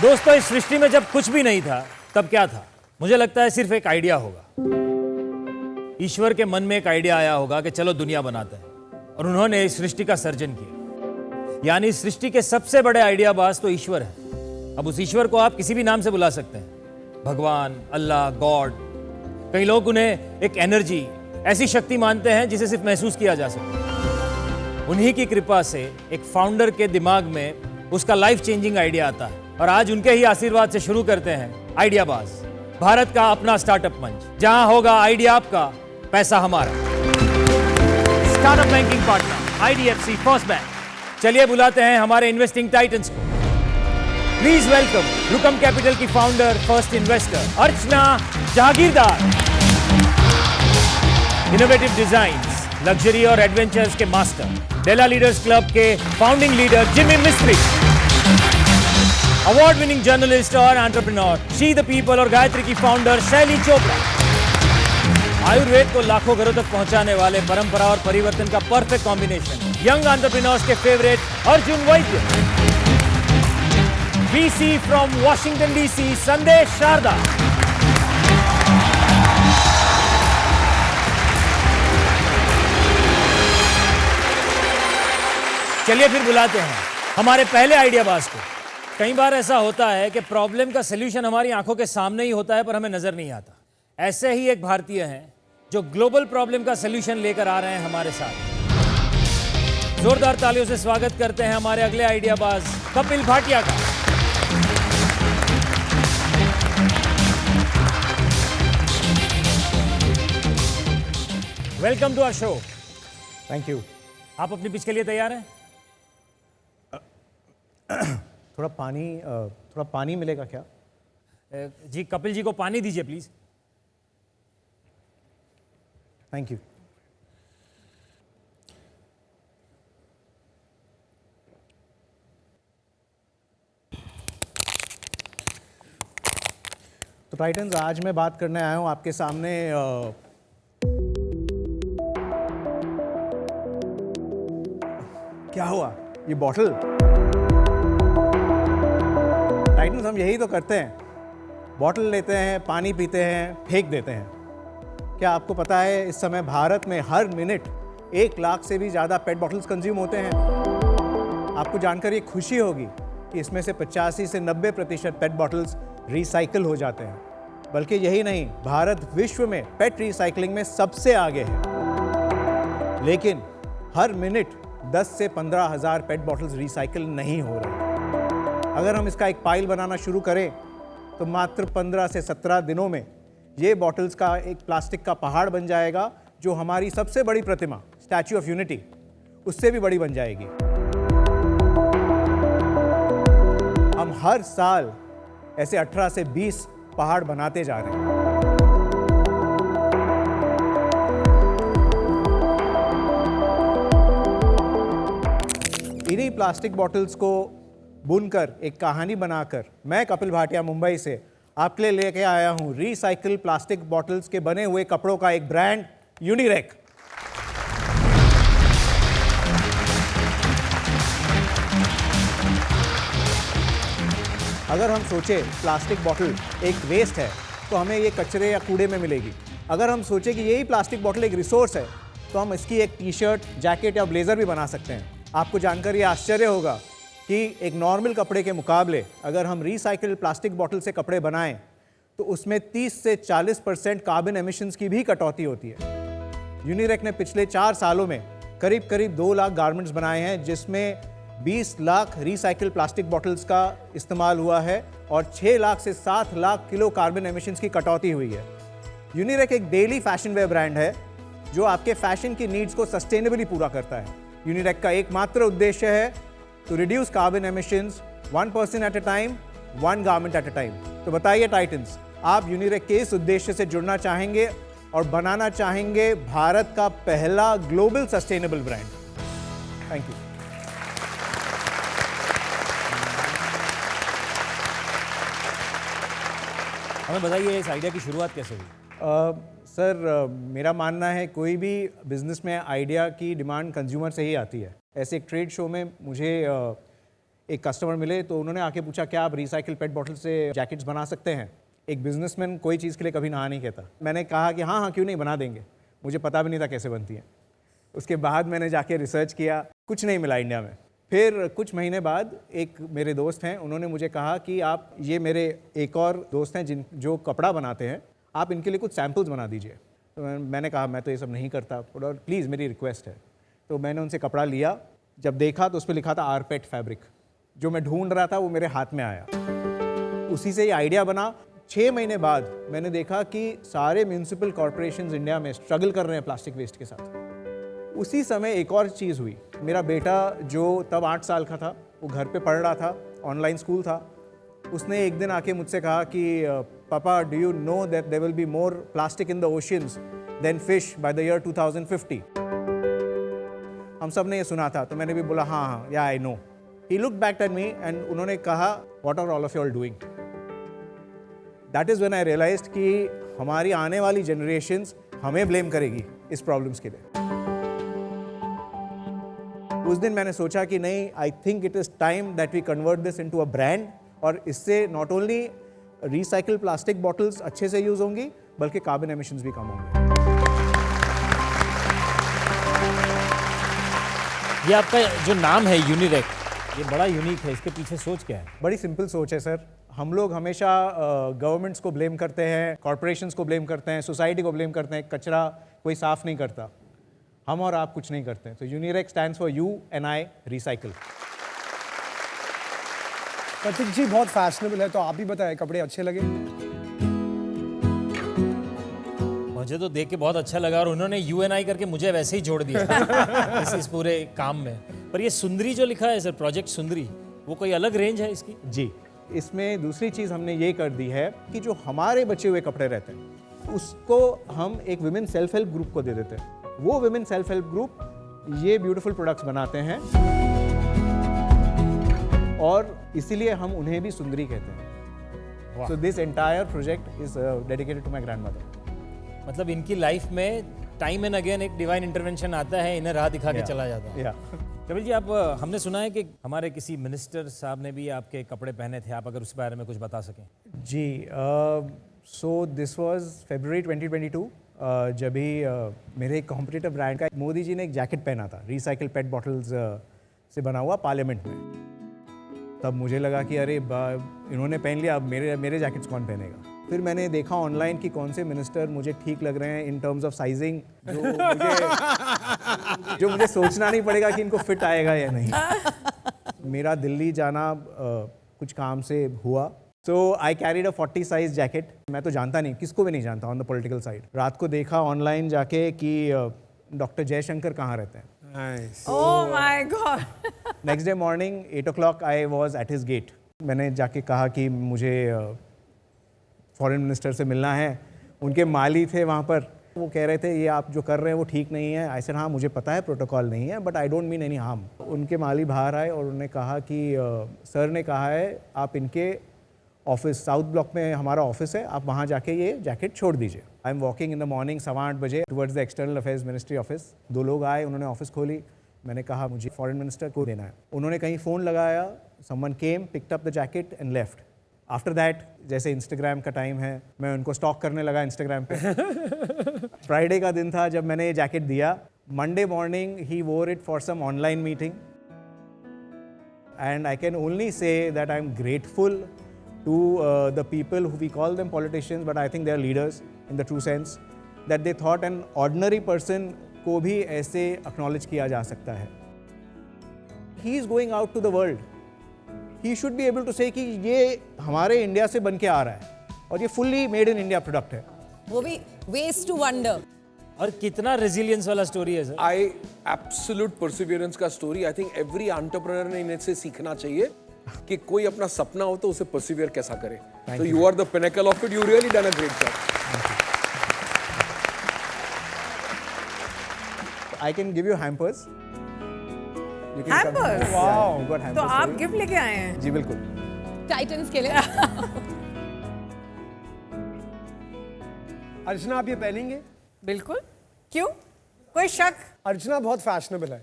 दोस्तों, इस सृष्टि में जब कुछ भी नहीं था तब क्या था? मुझे लगता है सिर्फ एक आइडिया होगा। ईश्वर के मन में एक आइडिया आया होगा कि चलो दुनिया बनाते हैं, और उन्होंने इस सृष्टि का सर्जन किया। यानी सृष्टि के सबसे बड़े आइडियाबाज तो ईश्वर है। अब उस ईश्वर को आप किसी भी नाम से बुला सकते हैं, भगवान, अल्लाह, गॉड। कई लोग उन्हें एक एनर्जी, ऐसी शक्ति मानते हैं जिसे सिर्फ महसूस किया जा सकता है। उन्हीं की कृपा से एक फाउंडर के दिमाग में उसका लाइफ चेंजिंग आइडिया आता है, और आज उनके ही आशीर्वाद से शुरू करते हैं आइडियाबाज, भारत का अपना स्टार्टअप मंच, जहां होगा आइडिया आपका, पैसा हमारा। Startup banking partner IDFC first bank. चलिए बुलाते हैं हमारे इन्वेस्टिंग टाइटन्स को। प्लीज वेलकम रुकम कैपिटल की फाउंडर, फर्स्ट इन्वेस्टर अर्चना जहागीरदार, इनोवेटिव डिजाइन्स, लग्जरी और एडवेंचर्स के मास्टर, डेला लीडर्स क्लब के फाउंडिंग लीडर जिमी मिस्त्री, अवार्ड विनिंग जर्नलिस्ट और एंटरप्रेन्योर शी द पीपल और गायत्री की फाउंडर शैली चोपड़ा, आयुर्वेद को लाखों घरों तक पहुंचाने वाले परंपरा और परिवर्तन का परफेक्ट कॉम्बिनेशन, यंग एंटरप्रेन्योर्स के favourite Arjun Vaidya, VC from Washington DC संदेश शारदा, चलिए फिर बुलाते हैं हमारे पहले आइडियाबाज को। कई बार ऐसा होता है कि प्रॉब्लम का सलूशन हमारी आंखों के सामने ही होता है, पर हमें नजर नहीं आता। ऐसे ही एक भारतीय हैं जो ग्लोबल प्रॉब्लम का सलूशन लेकर आ रहे हैं हमारे साथ। जोरदार तालियों से स्वागत करते हैं हमारे अगले आइडियाबाज कपिल भाटिया का। Welcome to our show. Thank you. आप अपनी पिच के लिए तैयार हैं? थोड़ा पानी मिलेगा क्या? जी, कपिल जी को पानी दीजिए प्लीज। Thank you. तो टाइटन्स, आज मैं बात करने आया हूं आपके सामने क्या हुआ? ये बॉटल। टाइटन्स, हम यही तो करते हैं, बॉटल लेते हैं, पानी पीते हैं, फेंक देते हैं। क्या आपको पता है इस समय भारत में हर मिनट 1 लाख से भी ज़्यादा पेट बॉटल्स कंज्यूम होते हैं? आपको जानकर ये खुशी होगी कि इसमें से 85 से 90% पेट बॉटल्स रिसाइकल हो जाते हैं। बल्कि यही नहीं, भारत विश्व में पेट रिसाइकलिंग में सबसे आगे है। लेकिन हर मिनट 10 से 15 हज़ार पेट बॉटल्स रिसाइकल नहीं हो रहे। अगर हम इसका एक पाइल बनाना शुरू करें तो मात्र 15 से 17 दिनों में ये बॉटल्स का एक प्लास्टिक का पहाड़ बन जाएगा, जो हमारी सबसे बड़ी प्रतिमा स्टैच्यू ऑफ यूनिटी उससे भी बड़ी बन जाएगी। हम हर साल ऐसे 18 से 20 पहाड़ बनाते जा रहे हैं। इन्हीं प्लास्टिक बॉटल्स को बुनकर एक कहानी बनाकर मैं कपिल भाटिया मुंबई से आपके लिए लेके आया हूं रिसाइकिल प्लास्टिक बॉटल्स के बने हुए कपड़ों का एक ब्रांड, यूनिरेक। अगर हम सोचें प्लास्टिक बॉटल एक वेस्ट है तो हमें ये कचरे या कूड़े में मिलेगी। अगर हम सोचें कि यही प्लास्टिक बॉटल एक रिसोर्स है तो हम इसकी एक टी-शर्ट, जैकेट या ब्लेजर भी बना सकते हैं। आपको जानकर ये आश्चर्य होगा कि एक नॉर्मल कपड़े के मुकाबले अगर हम रिसाइकिल प्लास्टिक बॉटल से कपड़े बनाएं तो उसमें 30 से 40% कार्बन एमिशंस की भी कटौती होती है। यूनिरेक ने पिछले 4 सालों में करीब 2 लाख गारमेंट्स बनाए हैं, जिसमें 20 लाख रिसाइकिल प्लास्टिक बॉटल्स का इस्तेमाल हुआ है और 6 लाख से 7 लाख किलो कार्बन एमिशंस की कटौती हुई है। यूनिरेक एक डेली फैशन वेयर ब्रांड है जो आपके फैशन की नीड्स को सस्टेनेबली पूरा करता है। यूनिरेक का एकमात्र उद्देश्य है to reduce carbon emissions 1% at a time, 1 garment at a time। तो बताइए टाइटन्स, आप यूनिरेक के इस उद्देश्य से जुड़ना चाहेंगे और बनाना चाहेंगे भारत का पहला global sustainable brand. Thank you. हमें बताइए इस आइडिया की शुरुआत कैसे हुई? सर, मेरा मानना है कोई भी बिजनेस में आइडिया की डिमांड कंज्यूमर से ही आती है। ऐसे एक ट्रेड शो में मुझे एक कस्टमर मिले तो उन्होंने आके पूछा क्या आप रिसाइकिल पेट बॉटल से जैकेट्स बना सकते हैं। एक बिजनेसमैन कोई चीज़ के लिए कभी ना नहीं कहता। मैंने कहा कि हाँ हाँ क्यों नहीं, बना देंगे। मुझे पता भी नहीं था कैसे बनती है। उसके बाद मैंने जाके रिसर्च किया, कुछ नहीं मिला इंडिया में। फिर कुछ महीने बाद एक मेरे दोस्त हैं, उन्होंने मुझे कहा कि आप, ये मेरे एक और दोस्त हैं जो कपड़ा बनाते हैं, आप इनके लिए कुछ सैम्पल्स बना दीजिए। तो मैंने कहा मैं तो ये सब नहीं करता, और प्लीज़ मेरी रिक्वेस्ट है। तो मैंने उनसे कपड़ा लिया, जब देखा तो उस पर लिखा था आरपेट फैब्रिक। जो मैं ढूंढ रहा था वो मेरे हाथ में आया। उसी से ये आइडिया बना। 6 महीने बाद मैंने देखा कि सारे म्यूनसिपल कॉरपोरेशंस इंडिया में स्ट्रगल कर रहे हैं प्लास्टिक वेस्ट के साथ। उसी समय एक और चीज़ हुई। मेरा बेटा जो तब 8 साल का था, वो घर पे पढ़ रहा था, ऑनलाइन स्कूल था। उसने एक दिन आके मुझसे कहा कि पापा, do you know that there will be more plastic in the oceans than fish by the year 2050। हम सब ने ये सुना था, तो मैंने भी बोला हाँ हाँ, yeah I know. He looked back at me and उन्होंने कहा what are all of you all doing. That is when I realized कि हमारी आने वाली जनरेशन्स हमें ब्लेम करेगी इस प्रॉब्लम्स के लिए। उस दिन मैंने सोचा कि नहीं, I think it is time that we convert this into a brand, और इससे not only recycle plastic bottles अच्छे से यूज़ होंगी, बल्कि कार्बन एमिशंस भी कम होंगे। ये आपका जो नाम है यूनिरेक, ये बड़ा यूनिक है। इसके पीछे सोच क्या है? बड़ी सिंपल सोच है सर। हम लोग हमेशा गवर्नमेंट्स को ब्लेम करते हैं, कॉरपोरेशंस को ब्लेम करते हैं, सोसाइटी को ब्लेम करते हैं, कचरा कोई साफ नहीं करता। हम और आप कुछ नहीं करते हैं। तो Unirec stands for U and I recycle. Prateek ji बहुत फैशनेबल है, तो आप भी बताएं, कपड़े अच्छे लगे? मुझे तो देख के बहुत अच्छा लगा, और उन्होंने UNI करके मुझे वैसे ही जोड़ दिया इस पूरे काम में। पर ये सुंदरी जो लिखा है सर, प्रोजेक्ट सुंदरी, वो कोई अलग रेंज है इसकी? जी, इसमें दूसरी चीज़ हमने ये कर दी है कि जो हमारे बचे हुए कपड़े रहते हैं उसको हम एक विमेन सेल्फ हेल्प ग्रुप को दे देते हैं। वो विमेन सेल्फ हेल्प ग्रुप ये ब्यूटीफुल प्रोडक्ट्स बनाते हैं, और इसीलिए हम उन्हें भी सुंदरी कहते हैं। So this entire project is dedicated to my grandmother. मतलब इनकी लाइफ में टाइम एंड अगेन एक डिवाइन इंटरवेंशन आता है, इन्हें राह दिखा के चला जाता है। कपिल जी, आप, हमने सुना है कि हमारे किसी मिनिस्टर साहब ने भी आपके कपड़े पहने थे, आप अगर उस बारे में कुछ बता सकें। जी, सो दिस वाज फरवरी 2022, जब भी मेरे एक कॉम्पिटिटिव ब्रांड का मोदी जी ने एक जैकेट पहना था रिसाइकिल पेट बॉटल्स से बना हुआ पार्लियामेंट में। तब मुझे लगा कि अरे इन्होंने पहन लिया, अब मेरे जैकेट्स कौन पहनेगा। फिर मैंने देखा ऑनलाइन कि कौन से मिनिस्टर मुझे ठीक लग रहे हैं इन टर्म्स ऑफ साइजिंग, जो मुझे सोचना नहीं पड़ेगा कि इनको फिट आएगा या नहीं। मेरा दिल्ली जाना कुछ काम से हुआ, so I carried a 40 size jacket. मैं तो जानता नहीं, किसको भी नहीं जानता ऑन द पॉलिटिकल साइड। रात को देखा ऑनलाइन जाके कि डॉक्टर जयशंकर कहाँ रहते हैं। Oh my God! Next day morning 8 o'clock I was at his gate. मैंने जाके कहा कि मुझे फॉरेन मिनिस्टर से मिलना है। उनके माली थे वहाँ पर, वो कह रहे थे ये आप जो कर रहे हैं वो ठीक नहीं है। आई सेड हाँ मुझे पता है प्रोटोकॉल नहीं है, but I don't mean any harm. उनके माली बाहर आए और उन्होंने कहा कि सर ने कहा है आप इनके ऑफिस, साउथ ब्लॉक में हमारा ऑफिस है, आप वहाँ जाके ये जैकेट छोड़ दीजिए। I am walking in the morning 8:15 बजे towards the external affairs ministry office. 2 लोग आए, उन्होंने ऑफिस खोली। मैंने कहा मुझे फॉरेन मिनिस्टर को देना है। उन्होंने कहीं फ़ोन लगाया, someone came, picked up the jacket and left. After that, जैसे इंस्टाग्राम का टाइम है, मैं उनको स्टॉक करने लगा इंस्टाग्राम पे। फ्राइडे का दिन था जब मैंने ये जैकेट दिया। मंडे मॉर्निंग ही wore it for some online meeting, and I can only say that I am grateful to the people who we call them politicians, but I think they are leaders in the true sense, that they thought an ordinary person को भी ऐसे acknowledge किया जा सकता है। He is going out to the world. He should be able to say कि ये हमारे इंडिया से बन के आ रहा है और ये fully made in India product है। वो भी waste to wonder. और कितना रेजिलियंस वाला स्टोरी है सर। आई एब्सोल्यूट परसिवियरेंस का story. I think every entrepreneur ने इनसे सीखना चाहिए कि कोई अपना सपना हो तो उसे परसिवियर कैसा करे। तो you are the pinnacle of it, you really done a great job. I can give you hampers. You can come- Hampers? Yeah, you got hampers तो for आप you. गिफ्ट लेके आए हैं? जी बिल्कुल। टाइटन्स के लिए। अर्चना, आप ये पहनेंगे? बिल्कुल। क्यों? कोई शक? अर्चना बहुत फैशनेबल है।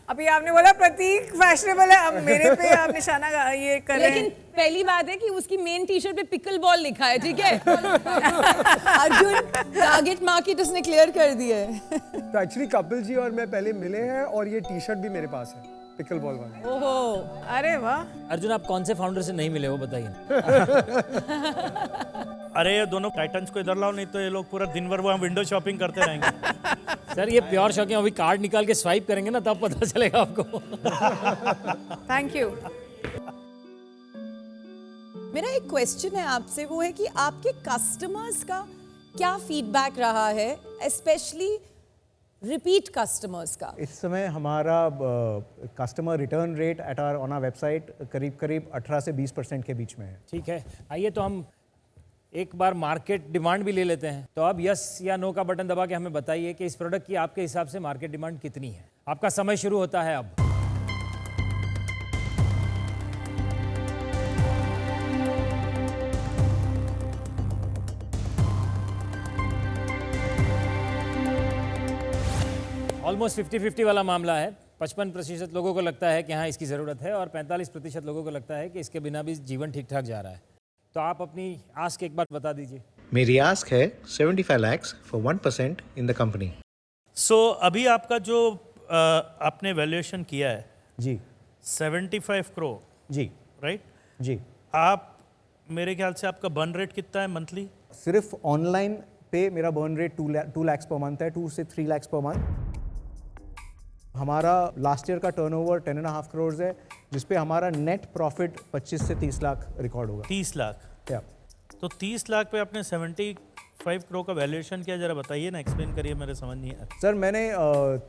अभी आपने बोला प्रतीक फैशनेबल है, अब मेरे पे आप निशाना ये कर रहे हैं। लेकिन पहली बात है कि उसकी मेन टी शर्ट पे पिकल बॉल लिखा है, ठीक है? अर्जुन टारगेट मार्केट उसने क्लियर कर दिया है। तो एक्चुअली कपिल जी और मैं पहले मिले हैं और ये टी शर्ट भी मेरे पास है, पिकल बॉल वाली। ओहो, अरे वाह। अर्जुन, आप कौन से फाउंडर से नहीं मिले वो बताइए। अरे ये दोनों टाइटन्स को इधर लाओ, नहीं तो ये लोग पूरा दिन भर वहाँ विंडो शॉपिंग करते रहेंगे। सर ये प्योर शौक है, अभी कार्ड निकाल के स्वाइप करेंगे ना तब पता चलेगा आपको। Thank you. मेरा एक क्वेश्चन है आपसे, वो है कि आपके कस्टमर्स का क्या फीडबैक रहा है, स्पेशली रिपीट कस्टमर्स का? इस समय हमारा customer return rate at our on our website करीब 18 से 20% के बीच में है। ठीक है, आइए तो हम एक बार मार्केट डिमांड भी ले लेते हैं। तो अब यस या नो का बटन दबा के हमें बताइए कि इस प्रोडक्ट की आपके हिसाब से मार्केट डिमांड कितनी है। आपका समय शुरू होता है अब। ऑलमोस्ट 50-50 वाला मामला है। 55% लोगों को लगता है कि हाँ इसकी ज़रूरत है और 45% लोगों को लगता है कि इसके बिना भी जीवन ठीक ठाक जा रहा है। तो आप अपनी आस्क एक बार बता दीजिए। मेरी आस्क है 75 lakhs for 1% in the company. सो अभी आपका जो आपने वैल्यूएशन किया है जी 75 करोड़, जी राइट? जी। आप मेरे ख्याल से आपका बर्न रेट कितना है मंथली? सिर्फ ऑनलाइन पे मेरा burn rate 2 lakhs per month है, 2 से 3 lakhs पर मंथ। हमारा लास्ट ईयर का टर्नओवर 10.5 करोड़ है, जिसपे हमारा नेट प्रॉफिट 25 से 30 लाख रिकॉर्ड होगा। 30 लाख। या तो 30 लाख पे आपने 75 करोड़ का वैल्यूएशन किया, जरा बताइए ना, एक्सप्लेन करिए, मेरे समझ नहीं आया। सर मैंने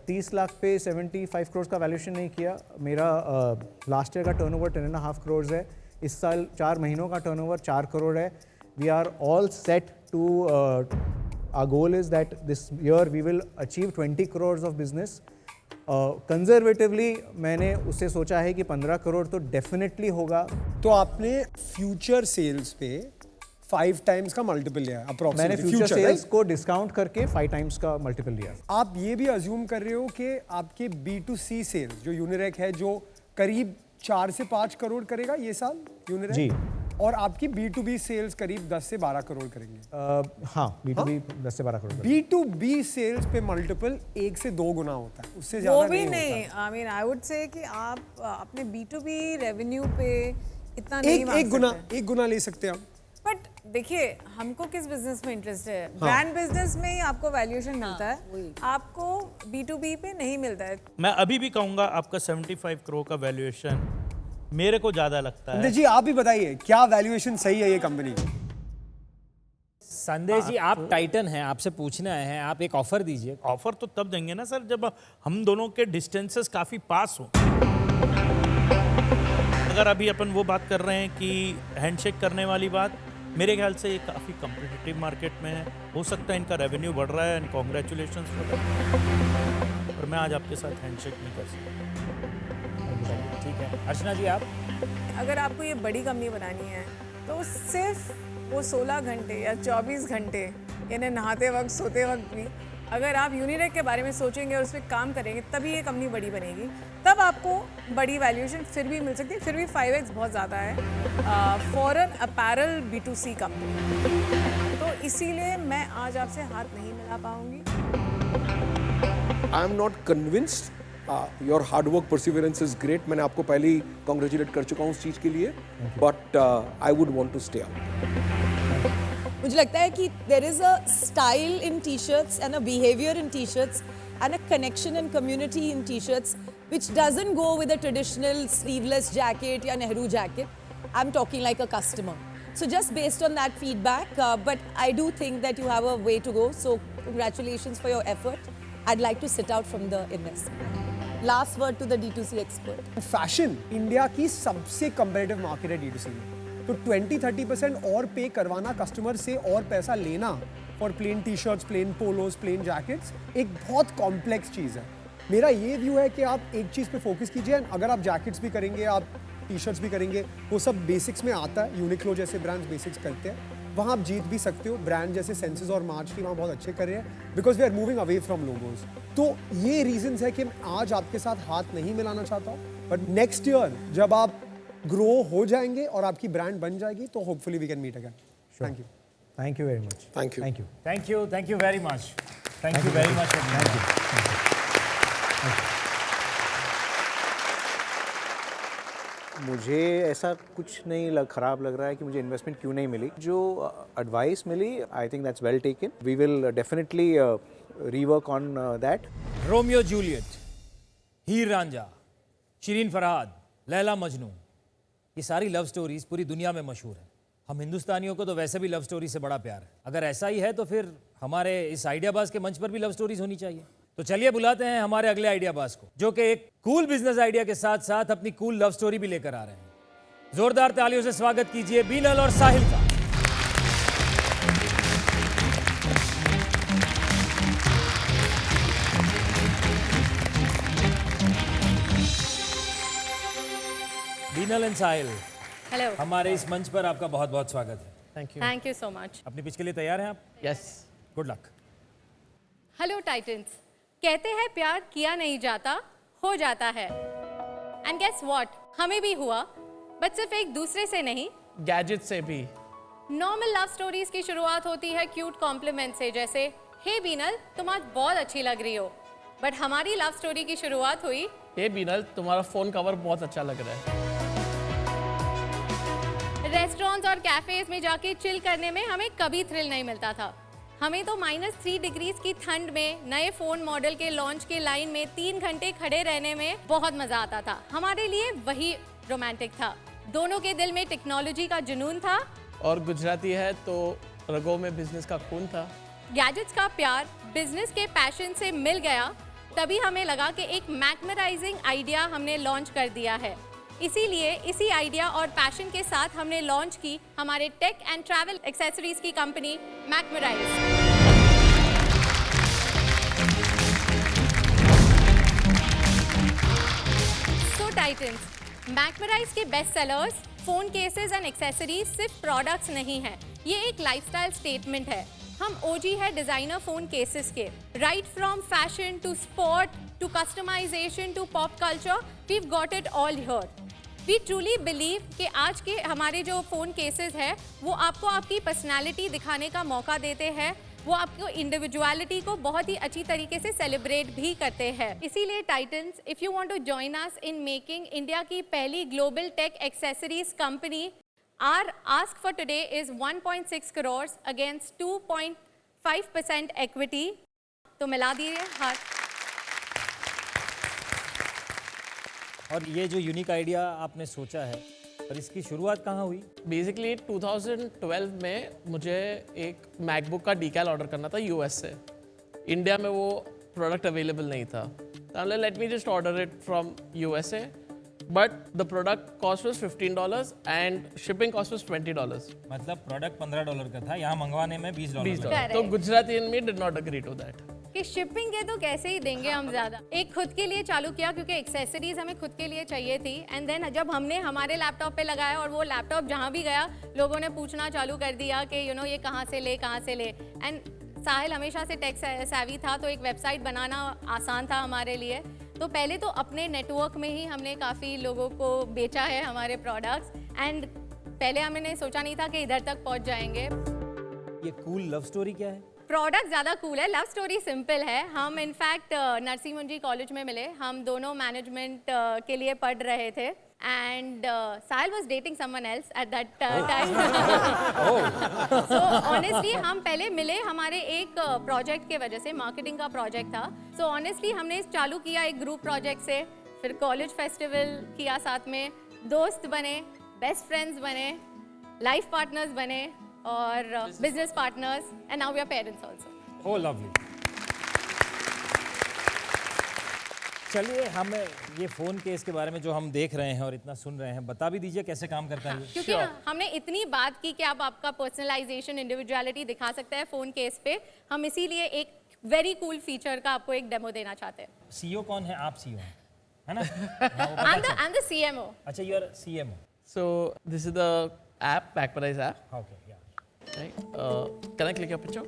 30 लाख पे 75 करोड़ का वैल्यूएशन नहीं किया। मेरा लास्ट ईयर का टर्नओवर 10.5 करोड़ है। इस साल 4 महीनों का टर्नओवर 4 करोड़ है। We are all set to our goal is that this year we will achieve 20 crores of business. Conservatively मैंने उससे सोचा है कि 15 करोड़ तो डेफिनेटली होगा। तो आपने फ्यूचर सेल्स पे 5 टाइम्स का मल्टीपल लिया है मैंने अप्रोक्सीमेटली। फ्यूचर सेल्स को डिस्काउंट करके 5 टाइम्स का मल्टीपल लिया। आप ये भी अज्यूम कर रहे हो कि आपके B2C सेल्स जो यूनिरेक है, जो करीब 4 से 5 करोड़ करेगा ये साल यूनिरेक जी, और आपकी B2B सेल्स करीब 10 से 12 करोड़ करेंगे। हाँ B2B 10 से 12 करोड़। B2B सेल्स पे मल्टीपल 1 से 2 गुना होता है, उससे ज्यादा वो भी नहीं नहीं। होता। I mean I would say कि आप अपने B2B रेवेन्यू पे इतना नहीं मांग एक गुना ले सकते हैं हम। बट देखिए, हमको किस बिजनेस में इंटरेस्ट है? ब्रांड बिजनेस में ही आपको वैल्यूएशन मिलता है, आपको B2B पे नहीं मिलता है। मैं अभी भी कहूँगा आपका 75 करोड़ का वैल्यूएशन मेरे को ज़्यादा लगता है। जी आप ही बताइए क्या वैल्यूएशन सही है ये कंपनी की? संदेश जी, आप टाइटन हैं, आपसे पूछने आए हैं, आप एक ऑफर दीजिए। ऑफर तो तब देंगे ना सर जब हम दोनों के डिस्टेंसेस काफ़ी पास हो। अगर अभी अपन वो बात कर रहे हैं कि हैंडशेक करने वाली बात, मेरे ख्याल से ये काफ़ी कम्पिटिटिव मार्केट में है। हो सकता है इनका रेवेन्यू बढ़ रहा है एंड कॉन्ग्रेचुलेशन, पर मैं आज आपके साथ हैंडशेक नहीं कर सकता। ठीक है, अर्चना जी आप? अगर आपको ये बड़ी कंपनी बनानी है तो सिर्फ वो 16 घंटे या 24 घंटे, यानी नहाते वक्त, सोते वक्त भी अगर आप यूनिरेक के बारे में सोचेंगे और उस पर काम करेंगे, तभी ये कंपनी बड़ी बनेगी। तब आपको बड़ी वैल्यूएशन फिर भी मिल सकती है। फिर भी 5x बहुत ज़्यादा है for an apparel B2C company. तो इसीलिए मैं आज आपसे हाथ नहीं मिला पाऊंगी। I am not convinced. Your hard work perseverance is great. मैंने आपको पहले ही कॉन्ग्रेचुलेट कर चुका हूँ उस चीज़ के लिए, but I would want to stay out. मुझे लगता है कि there is a style in t-shirts and a behavior in t-shirts and a connection and community in t-shirts which doesn't go with a traditional sleeveless jacket या Nehru jacket. I'm talking like a customer. So just based on that feedback, but I do think that you have a way to go. So congratulations for your effort. I'd like to sit out from the investment. Last word to the D2C expert. Fashion India की सबसे competitive market है D2C में, तो 20-30% और पे करवाना customer से और पैसा लेना for plain T shirts, plain polos, plain jackets एक बहुत कॉम्प्लेक्स चीज़ है। मेरा ये व्यू है कि आप एक चीज़ पे फोकस कीजिए। अगर आप जैकेट्स भी करेंगे, आप टी शर्ट्स भी करेंगे, वो सब बेसिक्स में आता है। यूनिक्लो जैसे ब्रांड्स बेसिक्स करते हैं, वहाँ आप जीत भी सकते हो। ब्रांड जैसे सेंसेस और मार्च की वहाँ बहुत अच्छे कर रहे हैं because we are moving away from logos. तो ये रीजंस है कि मैं आज आपके साथ हाथ नहीं मिलाना चाहता हूँ, बट नेक्स्ट ईयर जब आप ग्रो हो जाएंगे और आपकी ब्रांड बन जाएगी तो hopefully we can meet again. Thank you. Thank you very much. Thank you. Thank you. Thank you very much. Thank you very much. Thank you. मुझे ऐसा कुछ नहीं खराब लग रहा है कि मुझे इन्वेस्टमेंट क्यों नहीं मिली। जो एडवाइस मिली I think that's well taken. We will definitely rework on that. Romeo Juliet, Heer Ranjha, Shirin Farhad, Laila Majnu, ये सारी लव स्टोरीज पूरी दुनिया में मशहूर हैं। हम हिंदुस्तानियों को तो वैसे भी लव स्टोरी से बड़ा प्यार है। अगर ऐसा ही है तो फिर हमारे इस आइडियाबाज के मंच पर भी लव स्टोरीज होनी चाहिए। तो चलिए बुलाते हैं हमारे अगले आइडियाबाज को, जो कि एक कूल बिजनेस आइडिया के साथ साथ अपनी कूल लव स्टोरी भी लेकर आ रहे हैं। जोरदार तालियों से स्वागत कीजिए बीनल और साहिल का। बीनल एंड साहिल, हेलो, हमारे इस मंच पर आपका बहुत बहुत स्वागत है। Thank you so much. अपनी पिच के लिए तैयार हैं आप? Yes. Good luck. Hello titans, कहते हैं प्यार किया नहीं जाता, हो जाता है। एंड गेस व्हाट, हमें भी हुआ, बट सिर्फ एक दूसरे से नहीं, गैजेट से भी। नॉर्मल लव स्टोरीज की शुरुआत होती है क्यूट कॉम्प्लीमेंट से, जैसे हे बीनल तुम आज बहुत अच्छी लग रही हो। बट हमारी लव स्टोरी की शुरुआत हुई, हे बीनल तुम्हारा फोन कवर बहुत अच्छा लग रहा है। रेस्टोरेंट्स और कैफेज में जाके चिल करने में हमें कभी थ्रिल नहीं मिलता था। हमें तो -3 डिग्रीज की ठंड में नए फोन मॉडल के लॉन्च के लाइन में 3 घंटे खड़े रहने में बहुत मजा आता था। हमारे लिए वही रोमांटिक था। दोनों के दिल में टेक्नोलॉजी का जुनून था और गुजराती है तो रगों में बिजनेस का खून था। गैजेट्स का प्यार बिजनेस के पैशन से मिल गया, तभी हमें लगा कि एक मैग्नेटाइजिंग आइडिया हमने लॉन्च कर दिया है। इसीलिए इसी आइडिया और पैशन के साथ हमने लॉन्च की हमारे टेक एंड ट्रैवल एक्सेसरीज की कंपनी मैग्नेटाइज। सो टाइटन्स, मैग्नेटाइज के best sellers phone cases and accessories सिर्फ प्रोडक्ट्स नहीं हैं, ये एक लाइफस्टाइल स्टेटमेंट है। हम ओजी है डिजाइनर फोन केसेस के। Right from fashion to sport to customization to pop culture, we've got it all here. We truly believe कि आज के हमारे जो फ़ोन केसेस हैं वो आपको आपकी पर्सनालिटी दिखाने का मौका देते हैं, वो आपको इंडिविजुअलिटी को बहुत ही अच्छी तरीके से सेलिब्रेट भी करते हैं। इसीलिए titans, if you want to join us in making India की पहली global tech accessories company, our ask for today is 1.6 crore against 2.5% equity. तो मिला दिए हाथ। और ये जो यूनिक आइडिया आपने सोचा है, पर इसकी शुरुआत कहाँ हुई? बेसिकली 2012 में मुझे एक मैकबुक का डीकैल ऑर्डर करना था यूएस से। इंडिया में वो प्रोडक्ट अवेलेबल नहीं था। Let me just order it from USA, but the product cost was $15 and shipping cost was $20। मतलब प्रोडक्ट $15 का था, यहाँ मंगवाने में $20 $20। तो Gujarati in me did not agree to that कि शिपिंग के तो कैसे ही देंगे हम ज़्यादा। एक खुद के लिए चालू किया क्योंकि एक्सेसरीज हमें खुद के लिए चाहिए थी। एंड देन जब हमने हमारे लैपटॉप पे लगाया और वो लैपटॉप जहाँ भी गया लोगों ने पूछना चालू कर दिया कि यू नो ये कहाँ से ले। एंड साहिल हमेशा से टेक सैवी था, तो एक वेबसाइट बनाना आसान था हमारे लिए। तो पहले तो अपने नेटवर्क में ही हमने काफ़ी लोगों को बेचा है हमारे प्रोडक्ट्स। एंड पहले हमने सोचा नहीं था कि इधर तक पहुँच जाएंगे। ये कूल लव स्टोरी क्या है? प्रोडक्ट ज़्यादा कूल है, लव स्टोरी सिंपल है। हम इनफैक्ट नरसिंह मुंजी कॉलेज में मिले, हम दोनों मैनेजमेंट के लिए पढ़ रहे थे। And Sahil was dating someone else at that time. So honestly हम पहले मिले हमारे एक प्रोजेक्ट के वजह से, मार्केटिंग का प्रोजेक्ट था। सो ऑनेस्टली हमने चालू किया एक ग्रुप प्रोजेक्ट से, फिर कॉलेज फेस्टिवल किया साथ में, दोस्त बने, बेस्ट फ्रेंड्स बने, लाइफ पार्टनर्स बने और business partners, and now we are parents also. Oh lovely. चलिए हमें ये फ़ोन केस के बारे में जो हम देख रहे हैं और इतना सुन रहे हैं, बता भी दीजिए कैसे काम करता है। क्योंकि हमने इतनी बात की कि आप आपका पर्सनलाइजेशन, इंडिविजुअलिटी दिखा सकते हैं फ़ोन केस पे, हम इसीलिए एक वेरी कूल फीचर का आपको एक डेमो देना चाहते हैं। सीईओ कौन है? आप सीईओ हैं, है ना? I am the CMO. अच्छा, you are CMO. So this is the app, Magnetize app. Okay, yeah. Right? Can I click your picture?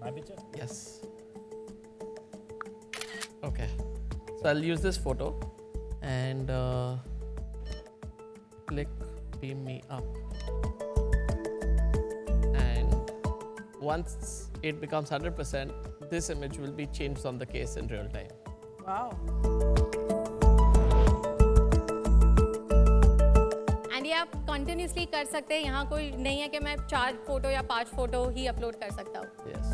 My picture? Yes. Okay. So I'll use this photo and click beam me up. And once it becomes 100%, this image will be changed on the case in real time. Wow. And ये आप continuously कर सकते हैं, यहाँ कोई नहीं है कि मैं 4 फोटो या 5 फोटो ही अपलोड कर सकता हूँ. Yes.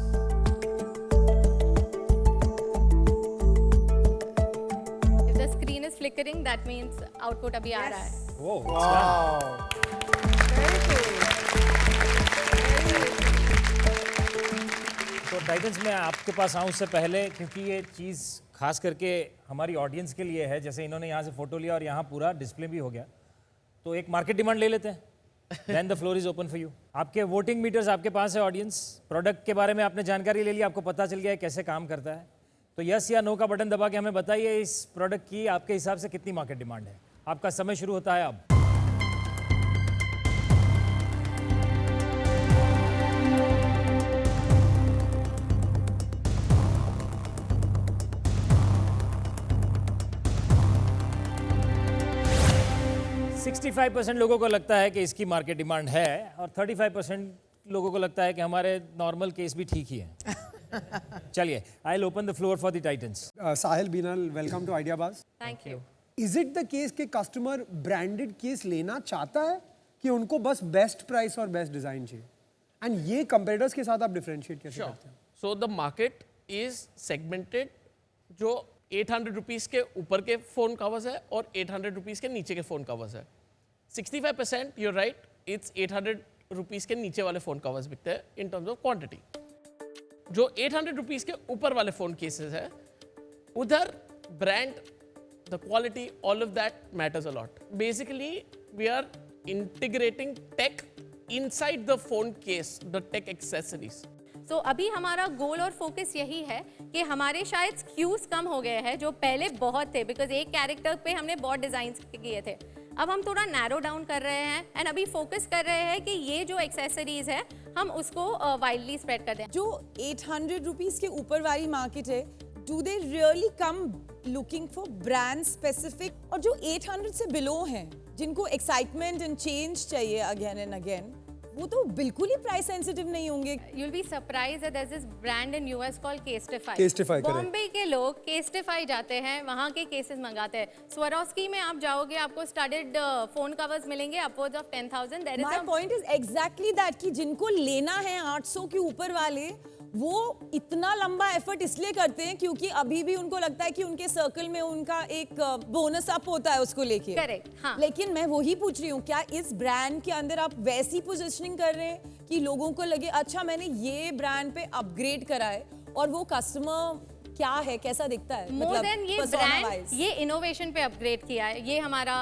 If the screen is flickering, that means output अभी आ रहा है. Whoa, it's done. Very cool. तो टाइटन्स में आपके पास आऊँ उससे पहले, क्योंकि ये चीज़ खास करके हमारी ऑडियंस के लिए है, जैसे इन्होंने यहाँ से फोटो लिया और यहाँ पूरा डिस्प्ले भी हो गया, तो एक मार्केट डिमांड ले लेते हैं. Then the floor is open for you. आपके वोटिंग मीटर्स आपके पास है. ऑडियंस, प्रोडक्ट के बारे में आपने जानकारी ले ली, आपको पता चल गया है कैसे काम करता है. तो यस या नो का बटन दबा के हमें बताइए इस प्रोडक्ट की आपके हिसाब से कितनी मार्केट डिमांड है. आपका समय शुरू होता है अब. %65 लोगों को लगता है कि इसकी मार्केट डिमांड है और 35% लोगों को लगता है कि हमारे नॉर्मल केस भी ठीक ही हैं. चलिए, I will open the floor for the titans. Sahil Binal, welcome to Ideabuzz. Thank you. Is it the case कि कस्टमर ब्रांडेड केस लेना चाहता है कि उनको बस बेस्ट प्राइस और बेस्ट डिजाइन चाहिए? एंड ये कंपेटिटर्स के साथ आप डिफरेंशिएट कैसे Sure. करते हैं? So the market is segmented. जो 800 रुपीस के ऊपर के फोन कवर्स है और 800 रुपीस के नीचे के फोन कवर्स है. 65% you're right, it's 800 रुपीस के नीचे वाले फोन कवर्स बिकते हैं इन टर्म्स ऑफ क्वांटिटी. जो 800 रुपीस के ऊपर वाले फोन केसेस है, उधर brand, the quality, all of that matters a lot. Basically we are integrating tech inside the phone case, the tech accessories. So अभी हमारा गोल और फोकस यही है कि हमारे शायद स्क्यूज कम हो गए हैं जो पहले बहुत थे, बिकॉज एक कैरेक्टर पे हमने बहुत डिजाइन किए थे. अब हम थोड़ा नैरो डाउन कर रहे हैं एंड अभी फोकस कर रहे हैं कि ये जो एक्सेसरीज है हम उसको वाइडली स्प्रेड कर दें. जो 800 रुपीस के ऊपर वाली मार्केट है, do they really come looking for brand specific? और जो 800 से बिलो हैं, जिनको एक्साइटमेंट एंड चेंज चाहिए अगेन एंड अगेन, वो तो बिल्कुल ही प्राइस सेंसिटिव नहीं होंगे. You'll be surprised that there's this brand in US called Casetify. Casetify, correct. Bombay के लोग Casetify जाते हैं, वहाँ के केसेस मंगाते हैं. Swarovski में आप जाओगे, आपको स्टडेड फोन कवर्स मिलेंगे upwards of 10,000. There is my point is exactly that कि जिनको लेना है 800 के ऊपर वाले, वो इतना लंबा एफर्ट इसलिए करते हैं क्योंकि अभी भी उनको लगता है कि उनके सर्कल में उनका एक बोनस अप होता है उसको लेके. Correct, हाँ. लेकिन मैं वही पूछ रही हूँ, क्या इस ब्रांड के अंदर आप वैसी पोजीशनिंग कर रहे हैं कि लोगों को लगे अच्छा मैंने ये ब्रांड पे अपग्रेड करा है, और वो कस्टमर क्या है, कैसा दिखता है, मोर देन ये persona ब्रांड, wise? ये इनोवेशन पे अपग्रेड किया है. ये हमारा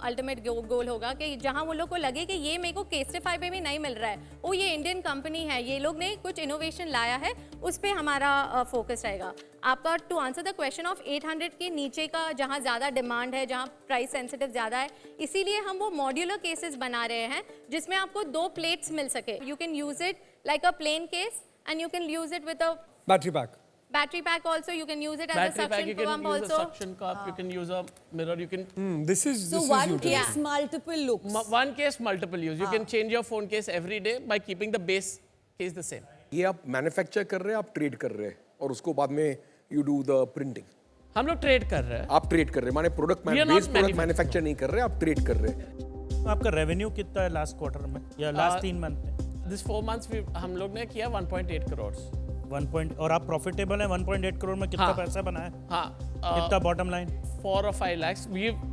अल्टीमेट गोल होगा कि जहां वो लोग को लगे कि ये मेरे को केस्टिफाई पे भी नहीं मिल रहा है, ओ ये इंडियन कंपनी है, ये लोग ने कुछ इनोवेशन लाया है, उस पे हमारा फोकस रहेगा. आपका to answer the question of 800 के नीचे का जहां ज़्यादा डिमांड है, जहां प्राइस सेंसिटिव ज़्यादा है, इसीलिए हम वो मॉड्यूलर केसेस बना रहे हैं जिसमें आपको 2 प्लेट्स मिल सके. You can use it like a plain case and you can use it with a battery pack. battery pack also. You can use it as a Battery pack, suction you can pump use a also. suction cup, you can use a mirror, you can This is So one case, multiple looks. one case, multiple use. You can change your phone case every day by keeping the base case the same. ये आप manufacture कर रहे हैं, आप trade कर रहे हैं और उसको बाद में यू डू द प्रिंटिंग. हम लोग ट्रेड कर रहे हैं. आप ट्रेड कर रहे हैं, माने product We are not base product manufacture नहीं कर रहे, आप ट्रेड कर रहे हैं. आपका रेवेन्यू कितना है लास्ट क्वार्टर में या लास्ट 3 मंथ में? This 4 months हम लोग ने किया 1.8 crores. 1 और आप प्रॉफिटेबल है 1.8 करोड़ में कितना हाँ. पैसा बना है? हाँ. कितना बॉटम लाइन? 4 or 5 lakhs.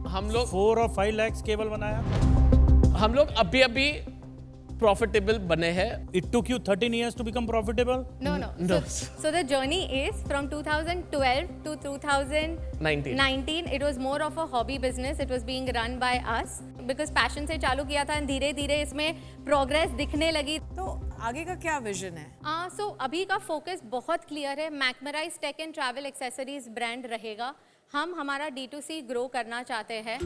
हम लोग 4 और 5 lakhs केवल बनाया. हम लोग अभी प्रॉफिटेबल बने हैं. It took you 13 years to become profitable? No. So the journey is from 2012 to 2019. It was more of a hobby business. It was being run by us because passion से चालू किया था, धीरे धीरे इसमें प्रोग्रेस दिखने लगी. तो आगे का क्या विजन है? सो अभी का फोकस बहुत क्लियर है. मैकमराइज tech and travel accessories brand रहेगा. हम हमारा D2C ग्रो करना चाहते हैं.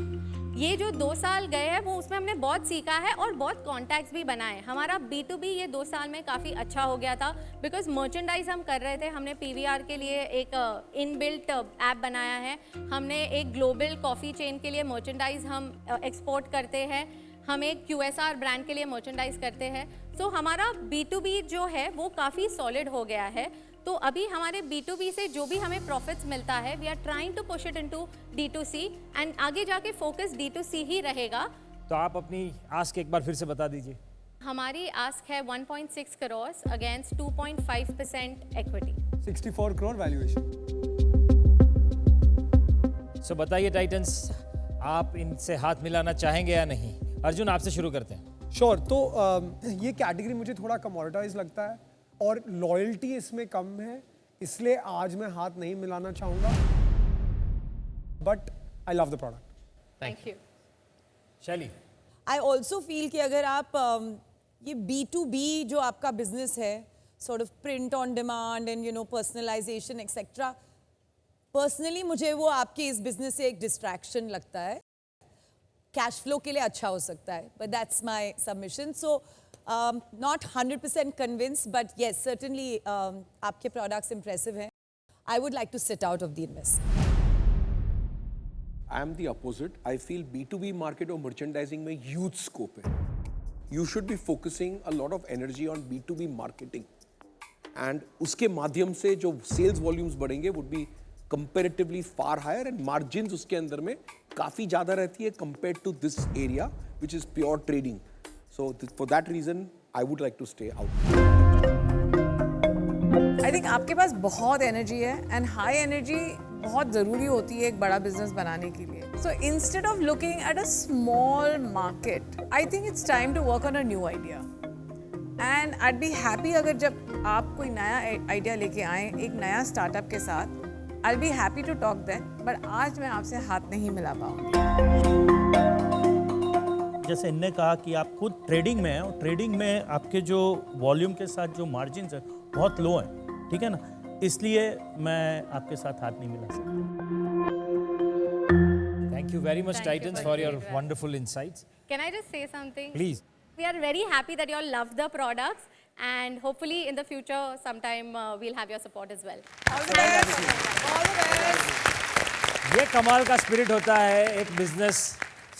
ये जो 2 साल गए हैं वो उसमें हमने बहुत सीखा है और बहुत कॉन्टैक्ट्स भी बनाए। हमारा B2B ये 2 साल में काफ़ी अच्छा हो गया था, बिकॉज मर्चेंडाइज हम कर रहे थे। हमने PVR के लिए एक इनबिल्ट ऐप बनाया है, हमने एक ग्लोबल कॉफ़ी चेन के लिए मर्चेंडाइज हम एक्सपोर्ट करते हैं, हम एक QSR ब्रांड के लिए मर्चेंडाइज करते हैं। सो हमारा B2B जो है वो काफ़ी सॉलिड हो गया है। तो अभी हमारे B2B से जो भी हमें प्रॉफिट्स मिलता है, we are trying to push it into D2C and आगे जाके फोकस D2C ही रहेगा। तो आप अपनी आस्क एक बार फिर से बता दीजिए। हमारी आस्क है 1.6 crore against 2.5% equity. 64 crore valuation. So बताइए टाइटन्स, आप इनसे हाथ मिलाना चाहेंगे या नहीं? अर्जुन, आपसे शुरू करते हैं। श्योर। तो ये कैटेगरी मुझे थोड़ा कमोडिटाइज लगता है और लॉयल्टी इसमें कम है, इसलिए आज मैं हाथ नहीं मिलाना चाहूँगा, but I love the product. Thank you. शैली, आई ऑल्सो फील कि अगर आप ये B2B जो आपका बिजनेस है, sort of print on demand and personalization etcetera, personally मुझे वो आपके इस बिजनेस से एक डिस्ट्रैक्शन लगता है। कैश फ्लो के लिए अच्छा हो सकता है, but that's my submission. So not 100% convinced, but yes, certainly आपके products impressive हैं. I would like to sit out of the investment. I am the opposite. I feel B2B market और merchandising में huge scope है. You should be focusing a lot of energy on B2B marketing. And उसके माध्यम से जो sales volumes बढ़ेंगे would be comparatively far higher and margins उसके अंदर में काफ़ी ज़्यादा रहती है compared to this area which is pure trading. So for that reason, I would like to stay out. I think आपके पास बहुत एनर्जी है एंड हाई एनर्जी बहुत ज़रूरी होती है एक बड़ा बिजनेस बनाने के लिए। So instead of looking at a small market, I think it's time to work on a new idea. And I'd be happy अगर जब आप कोई नया आइडिया लेके आएँ एक नया स्टार्टअप के साथ, I'll be happy to talk then. But आज मैं आपसे हाथ नहीं मिला पाऊँगी। जैसे इनने कहा कि आप खुद ट्रेडिंग में हैं और ट्रेडिंग में आपके जो वॉल्यूम के साथ जो मार्जिन्स है बहुत लो हैं, ठीक है ना, इसलिए मैं आपके साथ हाथ नहीं मिला सकता। Thank you very much titans for your wonderful insights. Can I just say something? Please. We are very happy that you all love the products and hopefully in the future sometime we'll have your support as well. All the best. All the best. ये कमाल का spirit होता है एक business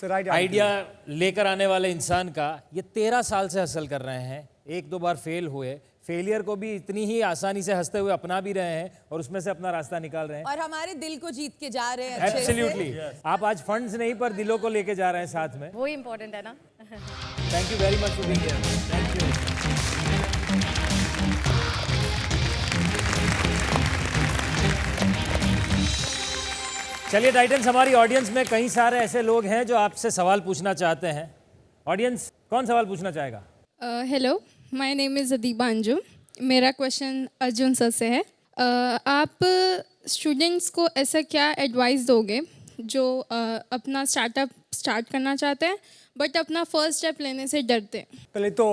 idea लेकर आने वाले इंसान का। ये 13 साल से हसल कर रहे हैं, 1-2 बार फेल हुए, फेलियर को भी इतनी ही आसानी से हंसते हुए अपना भी रहे हैं और उसमें से अपना रास्ता निकाल रहे हैं और हमारे दिल को जीत के जा रहे हैं अच्छे एब्सोल्युटली। आप आज फंड्स नहीं पर दिलों को लेके जा रहे हैं साथ में। वो इम्पोर्टेंट है ना। Thank you very much for being here. Thank you. चलिए टाइटन्स, हमारी ऑडियंस में कई सारे ऐसे लोग हैं जो आपसे सवाल पूछना चाहते हैं। ऑडियंस कौन सवाल पूछना चाहेगा? Hello, my name is Adiba Anjum. मेरा क्वेश्चन अर्जुन सर से है। आप स्टूडेंट्स को ऐसा क्या एडवाइस दोगे जो अपना स्टार्टअप स्टार्ट करना चाहते हैं बट अपना फर्स्ट स्टेप लेने से डरते हैं? पहले तो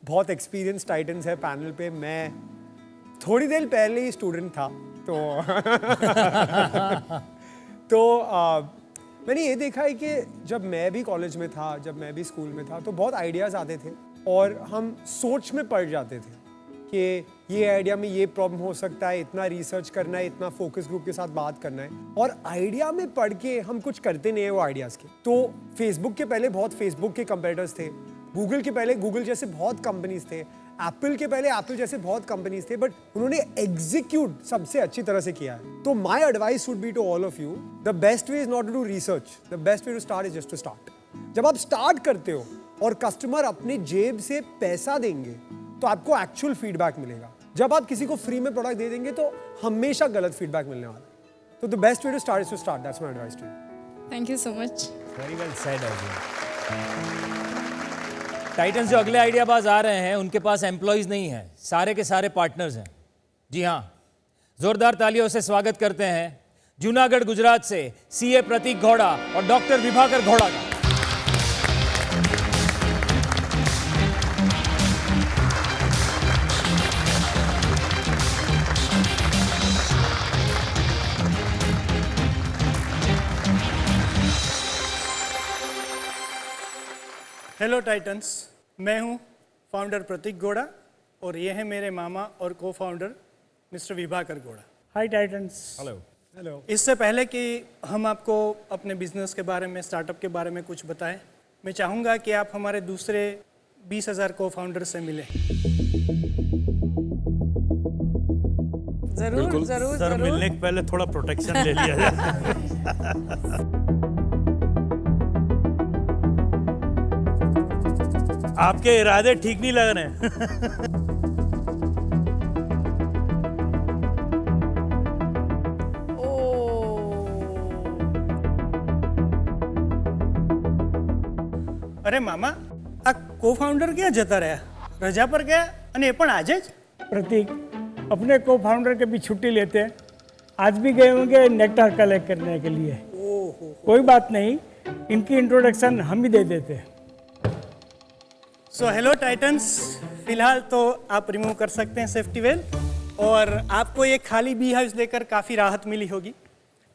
बहुत एक्सपीरियंस टाइटन्स है पैनल पे। मैं थोड़ी देर पहले ही स्टूडेंट था तो मैंने ये देखा है कि जब मैं भी कॉलेज में था, जब मैं भी स्कूल में था, तो बहुत आइडियाज़ आते थे और हम सोच में पड़ जाते थे कि ये आइडिया में ये प्रॉब्लम हो सकता है, इतना रिसर्च करना है, इतना फोकस ग्रुप के साथ बात करना है, और आइडिया में पढ़ के हम कुछ करते नहीं है वो आइडियाज़ के। तो फेसबुक के पहले बहुत फेसबुक के कंपेटिटर्स थे, गूगल के पहले गूगल जैसे बहुत कंपनीज थे, एप्पल के पहले एप्पल जैसे बहुत कंपनीज थे, बट उन्होंने एग्जीक्यूट सबसे अच्छी तरह से किया है। तो my advice would be to all of you, the best way is not to do research, the best way to start is just to start. जब आप स्टार्ट करते हो और कस्टमर अपने जेब से पैसा देंगे तो आपको एक्चुअल फीडबैक मिलेगा। जब आप किसी को फ्री में प्रोडक्ट दे देंगे तो हमेशा गलत फीडबैक मिलने वाला है। तो the best way to start is to start, that's my advice to you. Thank you so much. Very well said Arjun. Titans जो अगले आइडियाबाज आ रहे हैं उनके पास एम्प्लॉयज नहीं है, सारे के सारे पार्टनर्स हैं। जी हाँ, जोरदार तालियों से स्वागत करते हैं जूनागढ़ गुजरात से सीए प्रतीक घोड़ा और डॉक्टर विभाकर घोड़ा का। हेलो टाइटन्स, मैं हूं फाउंडर प्रतीक गौड़ा और ये है मेरे मामा और को फाउंडर मिस्टर विभाकर गौड़ा। हाय टाइटन्स। हेलो। इससे पहले कि हम आपको अपने बिजनेस के बारे में, स्टार्टअप के बारे में कुछ बताएं, मैं चाहूँगा कि आप हमारे दूसरे 20,000 को फाउंडर से मिलें। जरूर जरूर सर, मिलने के पहले थोड़ा प्रोटेक्शन ले लिया जाए। आपके इरादे ठीक नहीं लग रहे। અરે મામા, આ કો-ફાઉન્ડર ક્યાં જતા રહ્યા? રજા પર ગયા અને એ પણ આજે જ? प्रतीक, अपने को फाउंडर के भी छुट्टी लेते हैं, आज भी गए होंगे नेक्टार कलेक्ट करने के लिए। कोई बात नहीं, इनकी इंट्रोडक्शन हम ही दे देते हैं। सो हेलो टाइटन्स, फिलहाल तो आप रिमूव कर सकते हैं सेफ्टी वेल और आपको ये खाली बी हाउस लेकर काफ़ी राहत मिली होगी,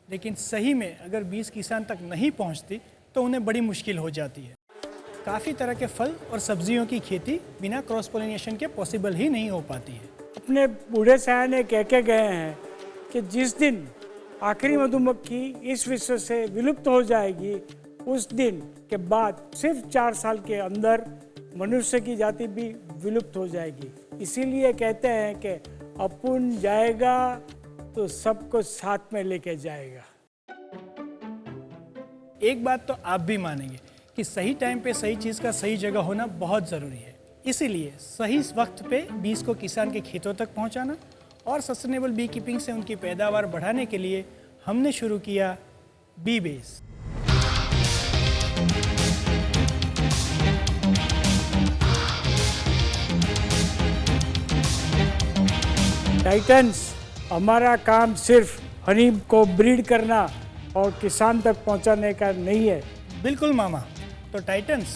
लेकिन सही में अगर 20 किसान तक नहीं पहुंचती तो उन्हें बड़ी मुश्किल हो जाती है। काफ़ी तरह के फल और सब्जियों की खेती बिना क्रॉस पोलिनेशन के पॉसिबल ही नहीं हो पाती है। अपने बूढ़े सयाने कह के गए हैं कि जिस दिन आखिरी मधुमक्खी इस विश्व से विलुप्त हो जाएगी, उस दिन के बाद सिर्फ 4 साल के अंदर मनुष्य की जाति भी विलुप्त हो जाएगी। इसीलिए कहते हैं कि अपुन जाएगा तो सबको साथ में लेके जाएगा। एक बात तो आप भी मानेंगे कि सही टाइम पे सही चीज़ का सही जगह होना बहुत ज़रूरी है। इसीलिए सही वक्त पे बीज को किसान के खेतों तक पहुंचाना और सस्टेनेबल बी कीपिंग से उनकी पैदावार बढ़ाने के लिए हमने शुरू किया बी बेस। टाइटन्स, हमारा काम सिर्फ हनी को ब्रीड करना और किसान तक पहुंचाने का नहीं है। बिल्कुल मामा। तो टाइटन्स,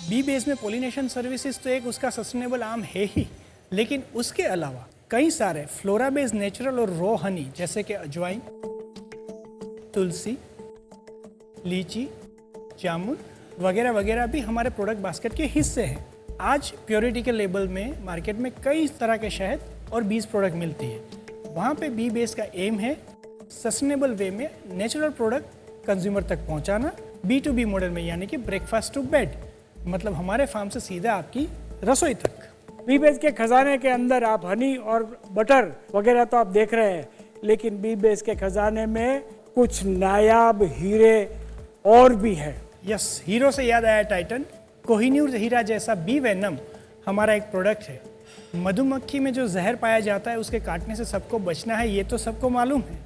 बी बेस में पोलिनेशन सर्विसेज तो एक उसका सस्टेनेबल आर्म है ही, लेकिन उसके अलावा कई सारे फ्लोरा बेस्ड नेचुरल और रॉ हनी जैसे कि अजवाइन, तुलसी, लीची, जामुन वगैरह वगैरह भी हमारे प्रोडक्ट बास्केट के हिस्से हैं। आज प्योरिटी के लेबल में मार्केट में कई तरह के शहद और बीज प्रोडक्ट मिलती है। वहाँ पे बी बेस का एम है सस्टेनेबल वे में नेचुरल प्रोडक्ट कंज्यूमर तक पहुँचाना, B2B मॉडल में, यानी कि ब्रेकफास्ट टू बेड, मतलब हमारे फार्म से सीधा आपकी रसोई तक। बी बेस के खजाने के अंदर आप हनी और बटर वगैरह तो आप देख रहे हैं, लेकिन बी बेस के खजाने में कुछ नायाब हीरे और भी हैं। यस, हीरो से याद आया टाइटन, कोहिनूर हीरा जैसा बी वेनम हमारा एक प्रोडक्ट है। मधुमक्खी में जो जहर पाया जाता है उसके काटने से सबको बचना है, ये तो सबको मालूम है,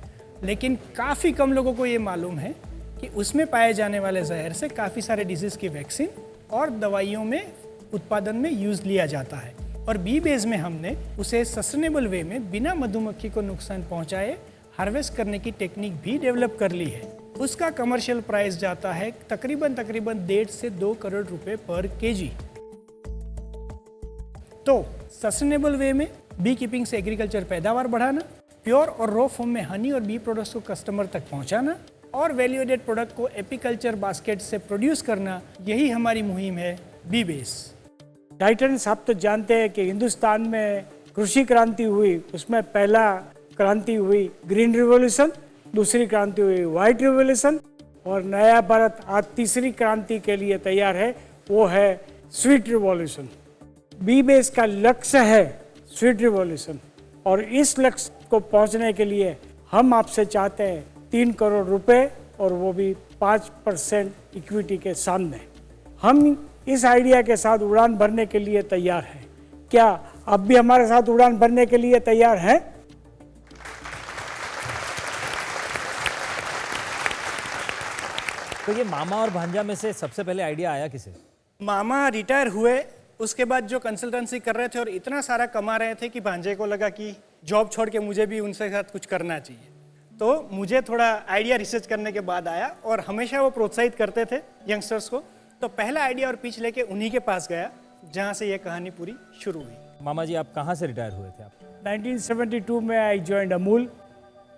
लेकिन काफ़ी कम लोगों को ये मालूम है कि उसमें पाए जाने वाले जहर से काफ़ी सारे डिजीज़ की वैक्सीन और दवाइयों में उत्पादन में यूज़ लिया जाता है। और बी बेस में हमने उसे सस्टेनेबल वे में बिना मधुमक्खी को नुकसान पहुंचाए हार्वेस्ट करने की टेक्निक भी डेवलप कर ली है। उसका कमर्शियल प्राइस जाता है तकरीबन 1.5 से 2 करोड़ रुपए पर केजी। तो सस्टेनेबल वे में बी कीपिंग से एग्रीकल्चर पैदावार बढ़ाना, प्योर और रॉ फॉर्म में हनी और बी प्रोडक्ट्स को कस्टमर तक पहुंचाना और वैल्यू एडेड प्रोडक्ट को एपीकल्चर बास्केट से प्रोड्यूस करना, यही हमारी मुहिम है बी बेस। टाइटन्स, आप तो जानते हैं कि हिंदुस्तान में कृषि क्रांति हुई, उसमें पहला क्रांति हुई ग्रीन रिवॉल्यूशन, दूसरी क्रांति हुई व्हाइट रिवॉल्यूशन और नया भारत आज तीसरी क्रांति के लिए तैयार है, वो है स्वीट रिवॉल्यूशन। बी बेस का लक्ष्य है स्वीट रिवॉल्यूशन और इस लक्ष्य को पहुंचने के लिए हम आपसे चाहते हैं 3 करोड़ रुपए और वो भी 5% इक्विटी के सामने। हम इस आइडिया के साथ उड़ान भरने के लिए तैयार हैं। क्या आप भी हमारे साथ उड़ान भरने के लिए तैयार हैं? तो ये मामा और भांजा में से सबसे पहले आइडिया आया किसे? मामा रिटायर हुए, उसके बाद जो कंसल्टेंसी कर रहे थे और इतना सारा कमा रहे थे कि भांजे को लगा कि जॉब छोड़ के मुझे भी उनसे साथ कुछ करना चाहिए। तो मुझे थोड़ा आइडिया रिसर्च करने के बाद आया और हमेशा वो प्रोत्साहित करते थे यंगस्टर्स को, तो पहला आइडिया और पिच लेके उन्हीं के पास गया, जहाँ से ये कहानी पूरी शुरू हुई। मामा जी, आप कहाँ से रिटायर हुए थे? आप 1972 में I joined Amul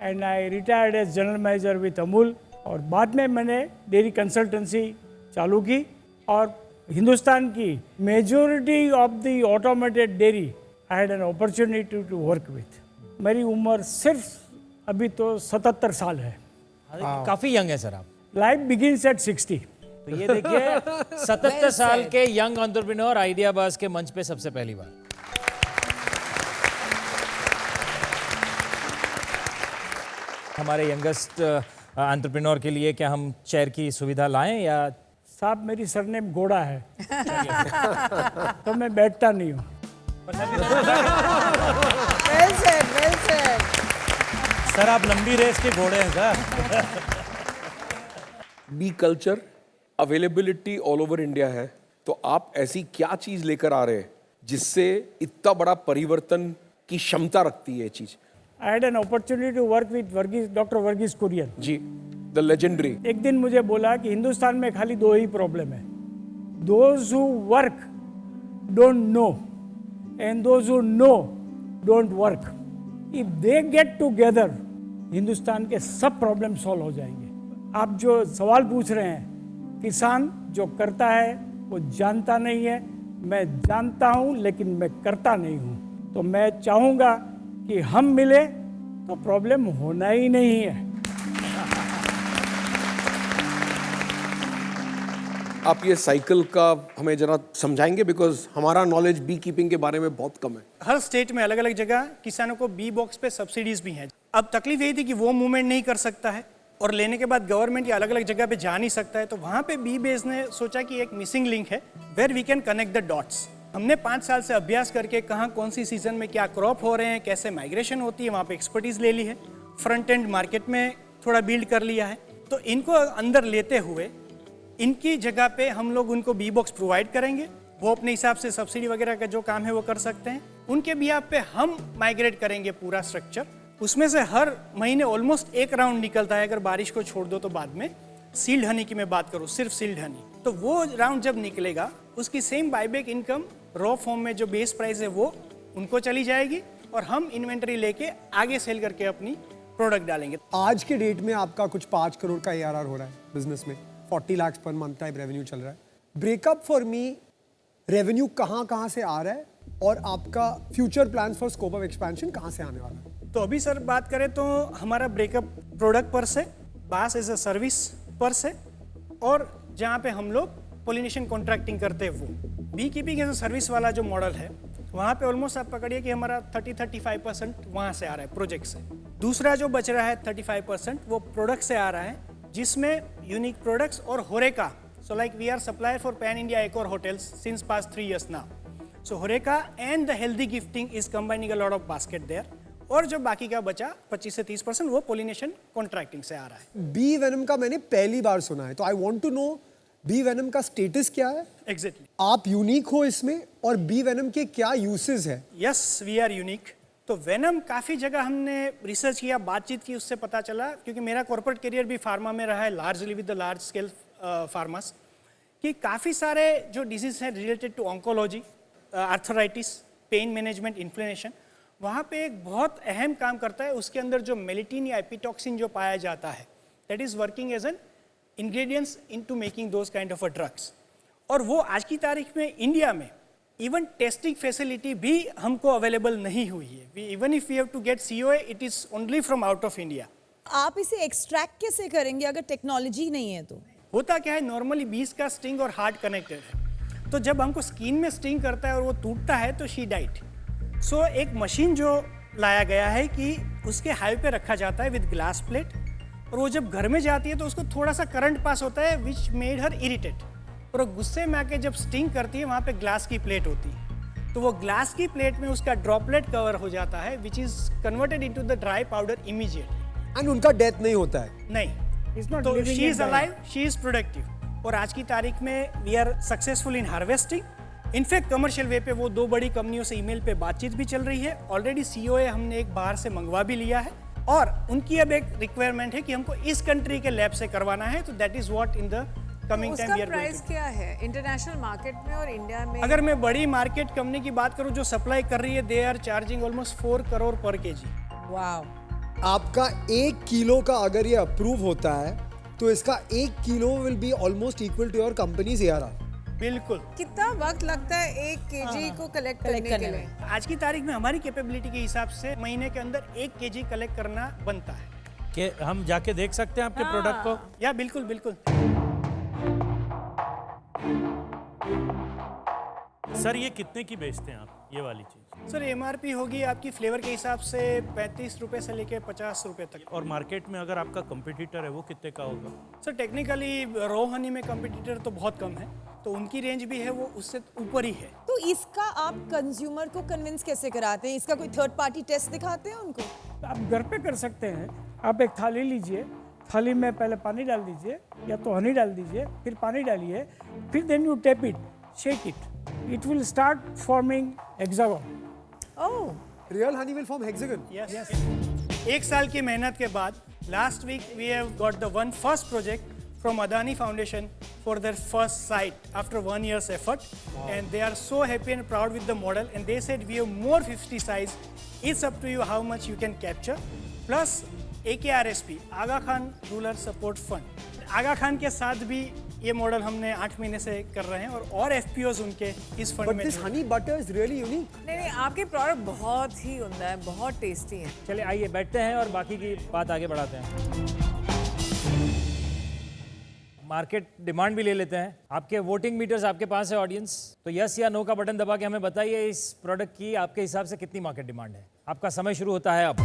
and I retired as general manager with Amul. और बाद में मैंने डेयरी कंसल्टेंसी चालू की और हिंदुस्तान की majority of the automated dairy I had an opportunity to work with. मेरी उम्र सिर्फ अभी तो 77 साल है। काफी यंग है सर आप। Life begins at 60। तो ये देखिए 77 साल के यंग एंटरप्रेन्योर आइडियाबाज के मंच पे सबसे पहली बार। हमारे यंगेस्ट एंटरप्रेन्योर के लिए क्या हम चेयर की सुविधा लाएं या? साहब मेरी सरनेम घोड़ा है तो मैं बैठता नहीं हूँ। Well said, well said. Sir आप लंबी रेस के घोड़े हैं sir. Bee culture availability all over India है, तो आप ऐसी क्या चीज लेकर आ रहे हैं जिससे इतना बड़ा परिवर्तन की क्षमता रखती है ये चीज? I had an opportunity to work with doctor Verghese Kurien ji, the legendary. एक दिन मुझे बोला कि हिंदुस्तान में खाली दो ही प्रॉब्लम है, those who work don't know and those who know don't work. If they get together Hindustan के सब प्रॉब्लम सॉल्व हो जाएंगे। आप जो सवाल पूछ रहे हैं, किसान जो करता है वो जानता नहीं है, मैं जानता हूँ लेकिन मैं करता नहीं हूँ। तो मैं चाहूँगा कि हम मिले तो प्रॉब्लम होना ही नहीं है। आप ये साइकिल का हमें जरा समझाएंगे, बिकॉज हमारा नॉलेज बी कीपिंग के बारे में बहुत कम है। हर स्टेट में अलग अलग जगह किसानों को बी बॉक्स पे सब्सिडीज भी हैं। अब तकलीफ यही थी कि वो मूवमेंट नहीं कर सकता है और लेने के बाद गवर्नमेंट या अलग अलग जगह पे जा नहीं सकता है, तो वहाँ पे बी बेस ने सोचा कि एक मिसिंग लिंक है where we can connect the dots. हमने 5 साल से अभ्यास करके कहाँ कौन सी सीजन में क्या क्रॉप हो रहे हैं, कैसे माइग्रेशन होती है, वहाँ पे एक्सपर्टीज ले ली है। फ्रंट एंड मार्केट में थोड़ा बिल्ड कर लिया है। तो इनको अंदर लेते हुए इनकी जगह पे हम लोग उनको बी बॉक्स प्रोवाइड करेंगे, वो अपने हिसाब से सब्सिडी वगैरह का जो काम है वो कर सकते हैं। उनके बिहाफ पे हम माइग्रेट करेंगे पूरा स्ट्रक्चर। उसमें से हर महीने ऑलमोस्ट एक राउंड निकलता है, अगर बारिश को छोड़ दो तो बाद में। सील्ड हनी की मैं बात करूँ, सिर्फ सील्ड हनी, तो वो राउंड जब निकलेगा उसकी same buyback income raw form में जो बेस प्राइस है वो उनको चली जाएगी और हम इन्वेंटरी लेके आगे सेल करके अपनी प्रोडक्ट डालेंगे। आज के डेट में आपका कुछ 5 करोड़ का ARR हो रहा है बिजनेस में, 40 lakh per month type revenue चल रहा है। ब्रेकअप फॉर मी, रेवेन्यू कहाँ से आ रहा है और आपका future plans for scope of expansion कहाँ से आने वाला है? तो अभी सर बात करें तो हमारा ब्रेकअप प्रोडक्ट पर से, बास एज अ सर्विस पर से, और जहाँ पे हम लोग पोलिनेशन कॉन्ट्रैक्टिंग करते हैं वो bee keeping as a service वाला जो मॉडल है, वहाँ पे ऑलमोस्ट आप पकड़िए कि हमारा 30-35% वहाँ से आ रहा है प्रोजेक्ट से। दूसरा जो बच रहा है 35% वो प्रोडक्ट से आ रहा है, जिसमें यूनिक प्रोडक्ट्स और horeca. So like we are supplier for pan India Accor hotels since past 3 years now. So horeca and the healthy gifting is combining a lot of basket there. और जो बाकी का बचा 25 से 30% वो पोलिनेशन कॉन्ट्रैक्टिंग से आ रहा है। बी वेनम का मैंने पहली बार सुना है, तो I want to know bee venom का स्टेटस क्या है? एग्जैक्टली आप यूनिक हो इसमें, और बी वेनम के क्या यूसेस है? Yes, we are unique. तो वेनम काफ़ी जगह हमने रिसर्च किया, बातचीत की, उससे पता चला, क्योंकि मेरा कॉर्पोरेट करियर भी फार्मा में रहा है, largely with the large scale pharmas, कि काफ़ी सारे जो डिजीज हैं related to oncology, arthritis, pain management, inflammation, वहाँ पे एक बहुत अहम काम करता है। उसके अंदर जो मेलिटिन या एपिटॉक्सिन जो पाया जाता है, that is working as an ingredients into making those kind of a drugs. और वो आज की तारीख में इंडिया में इवन टेस्टिंग फैसिलिटी भी हमको अवेलेबल नहीं हुई है। Even if we have to get COA, it is only from out of India. आप इसे एक्सट्रैक्ट कैसे करेंगे अगर टेक्नोलॉजी नहीं है तो? होता क्या है, नॉर्मली बीज का स्टिंग और हार्ट कनेक्टेड है, तो जब हमको स्किन में स्टिंग करता है और वो टूटता है तो शी डाइट। सो एक मशीन जो लाया गया है कि उसके हाईवे पे रखा जाता है विद ग्लास प्लेट, और वो जब घर में जाती है तो उसको थोड़ा सा करंट पास होता है विच मेड हर इरिटेट, और गुस्से में आके जब स्टिंग करती है वहाँ पे ग्लास की प्लेट होती है, तो वो ग्लास की प्लेट में उसका ड्रॉपलेट कवर हो जाता है which is converted into the dry powder immediately. And उनका डेथ नहीं होता है? नहीं, तो she is alive, she is productive. और आज की तारीख में we are successful in harvesting. In fact commercial way पे वो 2 बड़ी कंपनियों से ईमेल पे बातचीत भी चल रही है। ऑलरेडी COA हमने एक बाहर से मंगवा भी लिया है, और उनकी अब एक रिक्वायरमेंट है कि हमको इस कंट्री के लैब से करवाना है, तो that is what in the coming time we are going. Price क्या है इंटरनेशनल मार्केट में और इंडिया में? अगर मैं बड़ी मार्केट कंपनी की बात करूं जो सप्लाई कर रही है, they are charging almost 4 crore पर kg। वाओ। आपका 1 किलो का अगर ये अप्रूव होता है तो इसका 1 kilo will be almost equal to your company's ARR। बिल्कुल। कितना वक्त लगता है 1 केजी को कलेक्ट करने के लिए? आज की तारीख में हमारी कैपेबिलिटी के हिसाब से महीने के अंदर 1 केजी कलेक्ट करना बनता है। कि हम जाके देख सकते हैं आपके प्रोडक्ट को? या बिल्कुल बिल्कुल। सर ये कितने की बेचते हैं आप ये वाली चीज़? सर MRP होगी आपकी फ्लेवर के हिसाब से 35 रुपए से लेके 50 रुपए तक। और मार्केट में अगर आपका कंपटीटर है वो कितने का होगा? सर टेक्निकली रॉ हनी में कंपटीटर तो बहुत कम है, तो उनकी रेंज भी है वो उससे ऊपर ही है। तो इसका आप कंज्यूमर को कन्विंस कैसे कराते हैं? इसका कोई थर्ड पार्टी टेस्ट दिखाते हैं उनको? आप घर पे कर सकते हैं। आप एक थाली लीजिए, थाली में पहले पानी डाल दीजिए या तो हनी डाल दीजिए, फिर पानी डालिए, फिर then you tape it, shake it, it will start forming hexagon. Oh, real honey will form hexagon. Yes. 1 साल की मेहनत के बाद last week we have got the first project from Adani Foundation for their first site after 1 year's effort. Wow. And they are so happy and proud with the model, and they said we have more 50 size. It's up to you how much you can capture. Plus AKRSP, Aga Khan Rural Support Fund. आगा खान के साथ भी ये model हमने 8 महीने से कर रहे हैं और FPOs उनके इस फंड में। But this honey butter is really unique. नहीं, आपके प्रोडक्ट बहुत ही उम्दा है, बहुत टेस्टी है। चलिए आइए बैठते हैं और बाकी की बात आगे बढ़ाते हैं। मार्केट डिमांड भी ले लेते हैं। आपके वोटिंग मीटर्स आपके पास है ऑडियंस, तो यस या नो का बटन दबा के हमें बताइए इस प्रोडक्ट की आपके हिसाब से कितनी मार्केट डिमांड है। आपका समय शुरू होता है अब।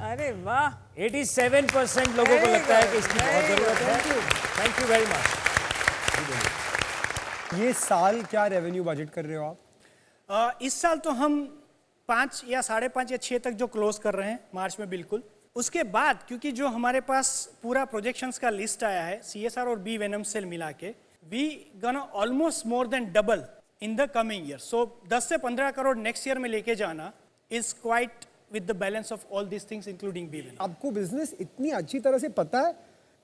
अरे वाह, 87% लोगों को लगता है कि इसकी बहुत जरूरत है। Thank you very much. ये साल क्या रेवेन्यू बजट कर रहे हो आप? इस साल तो हम 5 या 5.5 या 6 तक जो क्लोज कर रहे हैं मार्च में बिल्कुल। उसके बाद क्योंकि जो हमारे पास पूरा प्रोजेक्शंस का लिस्ट आया है CSR और बी वेनम सेल मिला के, we gonna almost more than double in the coming year. So 10 से 15 करोड़ नेक्स्ट ईयर में लेके जाना is quite with the balance of all these things including BVN. आपको बिजनेस इतनी अच्छी तरह से पता है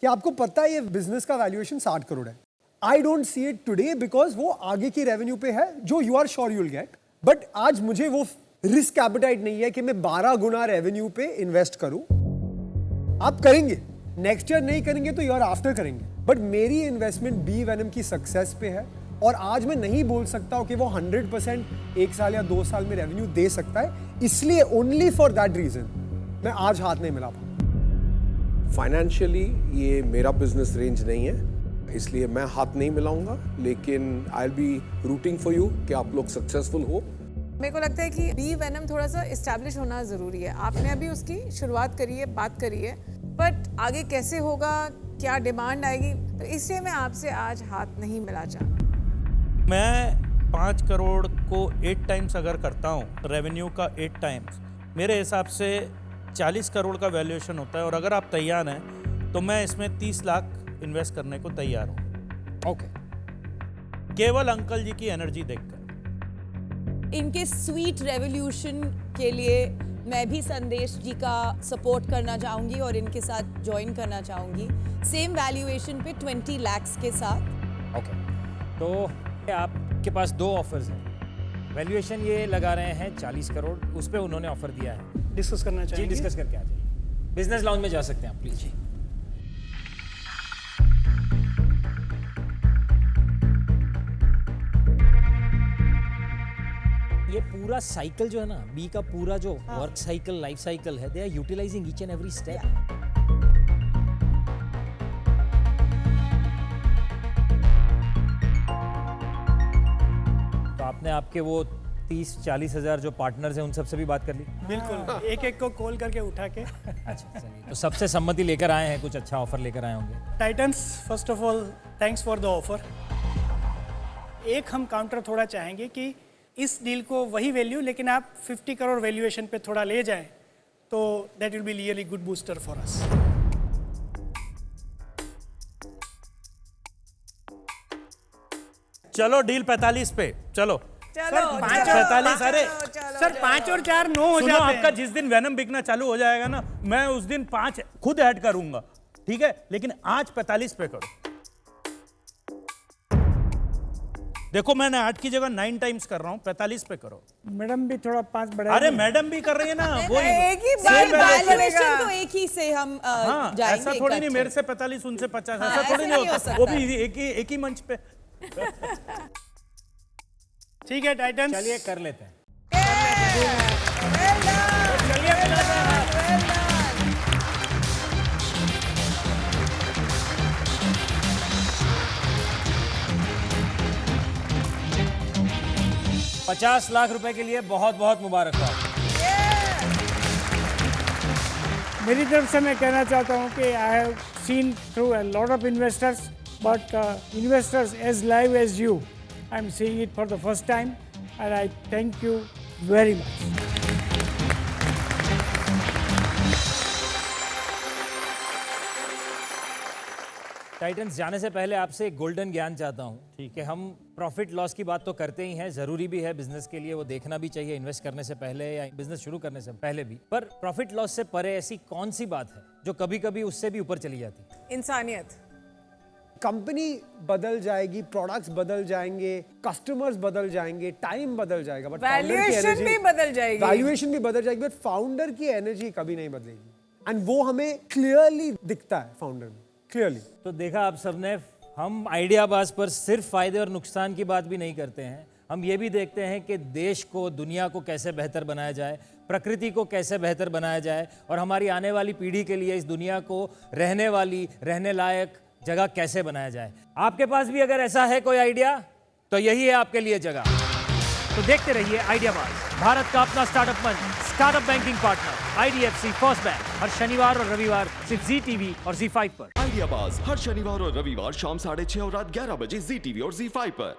कि आपको पता है ये बिजनेस का वैल्यूएशन 60 करोड़ है। I don't see it today because वो आगे की रेवेन्यू पे है जो you are sure you will get. But आज मुझे वो रिस्क एपेटाइट नहीं है कि मैं 12 गुना रेवेन्यू पे इन्वेस्ट करूं। आप करेंगे, नेक्स्ट ईयर नहीं करेंगे तो ईयर आफ्टर करेंगे, बट मेरी इन्वेस्टमेंट बी वेनम की सक्सेस पे है। और आज मैं नहीं बोल सकता हूं कि वो 100% 1 साल या 2 साल में रेवेन्यू दे सकता है, इसलिए ओनली फॉर दैट रीजन मैं आज हाथ नहीं मिला पाऊँ। फाइनेंशियली ये मेरा बिजनेस रेंज नहीं है, इसलिए मैं हाथ नहीं मिलाऊंगा, लेकिन I will be rooting for you कि आप लोग सक्सेसफुल हो। मेरे को लगता है कि बी वेनम थोड़ा सा इस्टेब्लिश होना ज़रूरी है। आपने अभी उसकी शुरुआत करी है, बात करी है, बट आगे कैसे होगा, क्या डिमांड आएगी, तो इसलिए मैं आपसे आज हाथ नहीं मिला चाहता। मैं 5 करोड़ को 8 टाइम्स अगर करता हूँ, रेवेन्यू का 8 टाइम्स, मेरे हिसाब से 40 करोड़ का वैल्यूएशन होता है। और अगर आप तैयार हैं तो मैं इसमें 30 लाख इन्वेस्ट करने को तैयार हूँ। ओके। केवल अंकल जी की एनर्जी देखकर। इनके स्वीट रेवोल्यूशन के लिए मैं भी संदेश जी का सपोर्ट करना चाहूँगी और इनके साथ ज्वाइन करना चाहूँगी सेम वैल्यूएशन पे 20 लाख के साथ। ओके, तो आपके पास 2 ऑफर्स हैं। वैल्यूएशन ये लगा रहे हैं 40 करोड़, उस पे उन्होंने ऑफर दिया है। डिस्कस करना चाहिए। जी डिस्कस करके आ जाइए। बिजनेस लाउंज में जा सकते हैं आप प्लीज। जी ये पूरा साइकिल जो है ना, बी का पूरा जो वर्क साइकिल, लाइफ साइकिल है, they are utilizing each and every step. आपने आपके वो 30-40 हज़ार जो पार्टनर्स हैं उन सबसे भी बात कर ली? बिल्कुल, एक को कॉल करके उठा के। अच्छा चलिए, तो सबसे सम्मति लेकर आए हैं, कुछ अच्छा ऑफर लेकर आए होंगे। Titans, first of all thanks for the offer. एक हम काउंटर थोड़ा चाहेंगे कि इस डील को वही वैल्यू, लेकिन आप 50 करोड़ वैल्यूएशन पे थोड़ा ले जाएं तो that will be really good booster for us. चलो डील 45 पे, चलो। चलो 45, अरे सर 5 और 4 9 हो सुनो, जाते हैं। आपका जिस दिन वेनम बिकना चालू हो जाएगा ना, मैं उस दिन 5 खुद ऐड करूंगा, ठीक है? लेकिन आज 45 पे करो। देखो मैंने 8 की जगह 9 टाइम्स कर रहा हूँ, 45 पे करो। मैडम भी थोड़ा 5 बढ़ा। अरे मैडम भी कर रही है ना, वो एक ही same बार है। वैल्यूएशन तो एक ही से हम हाँ, जाएंगे। ऐसा थोड़ी नहीं मेरे से 45 उनसे 50, हाँ, ऐसा थोड़ी ऐसे नहीं नहीं हो होता, सकता। वो भी एक ही मंच पे। ठीक है टाइटंस, चलिए कर लेते हैं। $50 लाख रुपए के लिए बहुत बहुत मुबारकबाद। मेरी तरफ से मैं कहना चाहता हूँ कि I have seen through a lot of investors, but investors as live as you, I am seeing it for the first time and I thank you very much. Titans जाने से पहले आपसे एक गोल्डन ज्ञान चाहता हूँ कि हम प्रॉफिट लॉस की बात तो करते ही हैं, जरूरी भी है बिजनेस के लिए, वो देखना भी चाहिए इन्वेस्ट करने से पहले या बिजनेस शुरू करने से पहले भी। पर प्रॉफिट लॉस से परे ऐसी कौन सी बात है जो कभी कभी उससे भी ऊपर चली जाती है? इंसानियत। कंपनी बदल जाएगी, प्रोडक्ट्स बदल जाएंगे, कस्टमर्स बदल जाएंगे, टाइम बदल जाएगा, बट वैल्यूएशन भी बदल जाएगी। वैल्यूएशन भी बदल जाएगी, बट फाउंडर की एनर्जी कभी नहीं बदलेगी, एंड वो हमें क्लियरली दिखता है फाउंडर में, क्लियरली। तो देखा आप सबने, हम आइडियाबाज पर सिर्फ फायदे और नुकसान की बात भी नहीं करते हैं, हम ये भी देखते हैं कि देश को, दुनिया को कैसे बेहतर बनाया जाए, प्रकृति को कैसे बेहतर बनाया जाए, और हमारी आने वाली पीढ़ी के लिए इस दुनिया को रहने वाली, रहने लायक जगह कैसे बनाया जाए। आपके पास भी अगर ऐसा है कोई आइडिया तो यही है आपके लिए जगह। तो देखते रहिए आइडियाबाज, भारत का अपना स्टार्टअप मंच, startup banking partner IDFC first bank, हर शनिवार और रविवार सिर्फ ZTV और ZEE5 पर। आइडियाबाज हर शनिवार और रविवार शाम 6:30 और रात 11 बजे ZTV और ZEE5 पर।